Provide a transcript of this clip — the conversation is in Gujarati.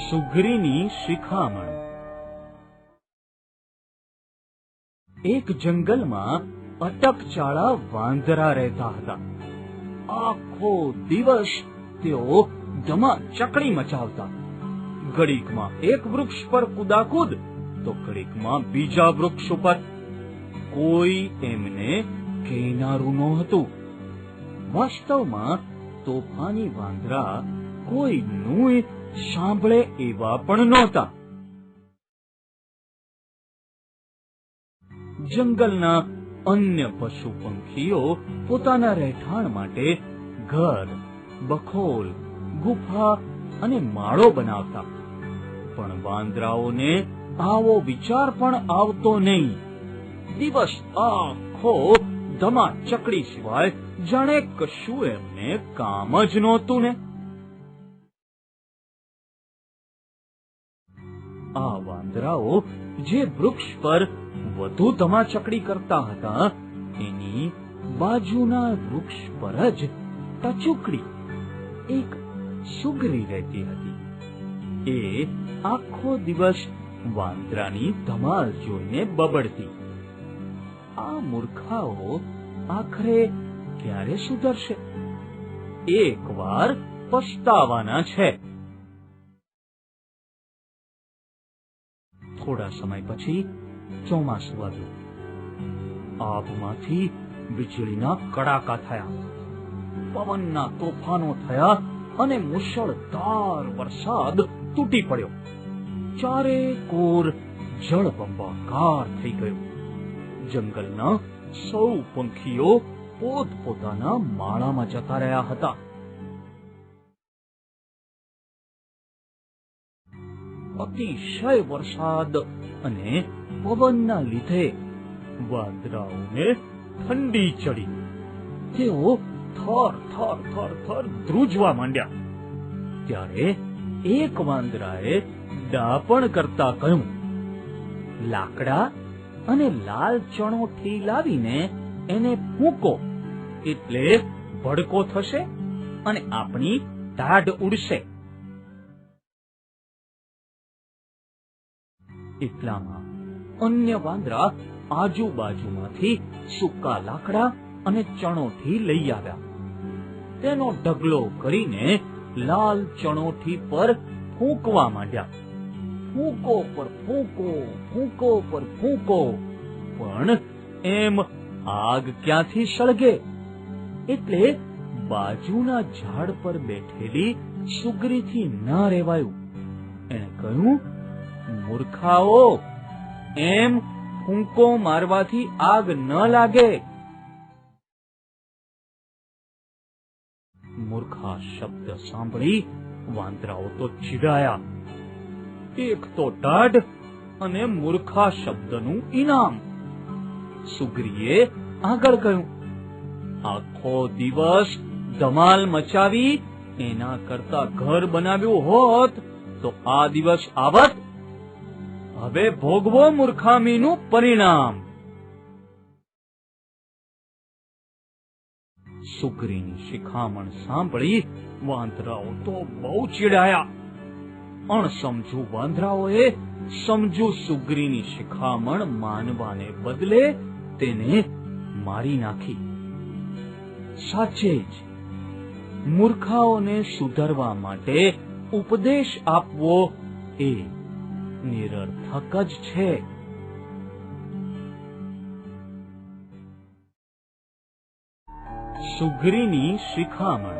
સુગ્રીની શિખામણ. એક જંગલમાં અટકચાળા વાંદરા રહેતા હતા. આખો દિવસ તેઓ ધમાચકડી મચાવતા. ઘડીકમાં એક વૃક્ષ પર કુદાકૂદ તો ઘડીકમાં બીજા વૃક્ષ ઉપર. કોઈ એમને કહેનારું નહોતું. વાસ્તવમાં તોફાની વાંદરા કોઈનું સાંભળે એવા પણ નહોતા. જંગલના અન્ય પશુ પંખીઓ પોતાના રહેઠાણ માટે ઘર, બખોલ, ગુફા અને માળો બનાવતા, પણ વાંદરાઓને આવો વિચાર પણ આવતો નહીં. દિવસ આખો ધમાચકડી સિવાય જાણે કશું એમને કામ જ નહોતું ને. આ વાંદરાઓ જે વૃક્ષ પર વધુ ધમાચકડી કરતા હતા એની બાજુના વૃક્ષ પર જ ટચુકડી એક સુગરી રહેતી હતી. એ આખો દિવસ વાંદરાની ધમાલ જોઈને બબડતી. આ મૂર્ખાઓ આખરે ક્યારે સુધરશે? એકવાર પસ્તાવાના છે. થોડા સમય પછી ચોમાસું આવ્યું. આભમાંથી વીજળીના કડાકા થયા, પવનના તોફાનો થયા અને મુશળધાર વરસાદ તૂટી પડ્યો. ચારે કોર જળબંબાકાર થઈ ગયું. જંગલના સૌ પંખીઓ પોતપોતાના માળામાં જતા રહ્યા હતા. અતિશય વરસાદ અને પવનના લીધે વાંદરાઓને ઠંડી ચડી. તેઓ થર થર થર થર ધ્રુજવા માંડ્યા. ત્યારે એક વાંદરાએ ડાપણ કરતા કહ્યું, લાકડા અને લાલ ચણોઠી લાવીને એને ફૂંકો, એટલે ભડકો થશે અને આપણી ટાઢ ઉડશે. એટલામાં અન્ય વાંદરા આજુબાજુમાંથી સૂકા લાકડા અને ચણોઠી લઈ આવ્યા. તેનો ઢગલો કરીને લાલ ચણોઠી પર ફૂંકવા માંડ્યા. ફૂંકો પર ફૂંકો, ફૂંકો પર ફૂંકો, પણ એમ આગ ક્યાંથી સળગે? એટલે બાજુના ઝાડ પર બેઠેલી સુગરીથી ન રહેવાયું. એણે કહ્યું, મૂર્ખાઓ, એમ ફૂંકો મારવાથી આગ ન લાગે. મૂર્ખા શબ્દ સાંભળી વાંદરાઓ તો ચીડાયા. એક તો ટાઢ અને મૂર્ખા શબ્દનું ઇનામ. સુગ્રીએ આગળ કહ્યું, આખો દિવસ ધમાલ મચાવી એના કરતા ઘર બનાવ્યું હોત તો આ દિવસ આવત. હવે ભોગવો મૂર્ખામીનું પરિણામ. સુગ્રીની શિખામણ સાંભળી વાંદરાઓ તો બહુ ચીડાયા. અણસમજુ વાંદરાઓએ સમજુ સુગ્રીની શિખામણ માનવાને બદલે તેને મારી નાખી. સાચે જ મૂર્ખાઓને સુધરવા માટે ઉપદેશ આપવો એ નિરર્થક જ છે. સુગ્રીની શિખામણ.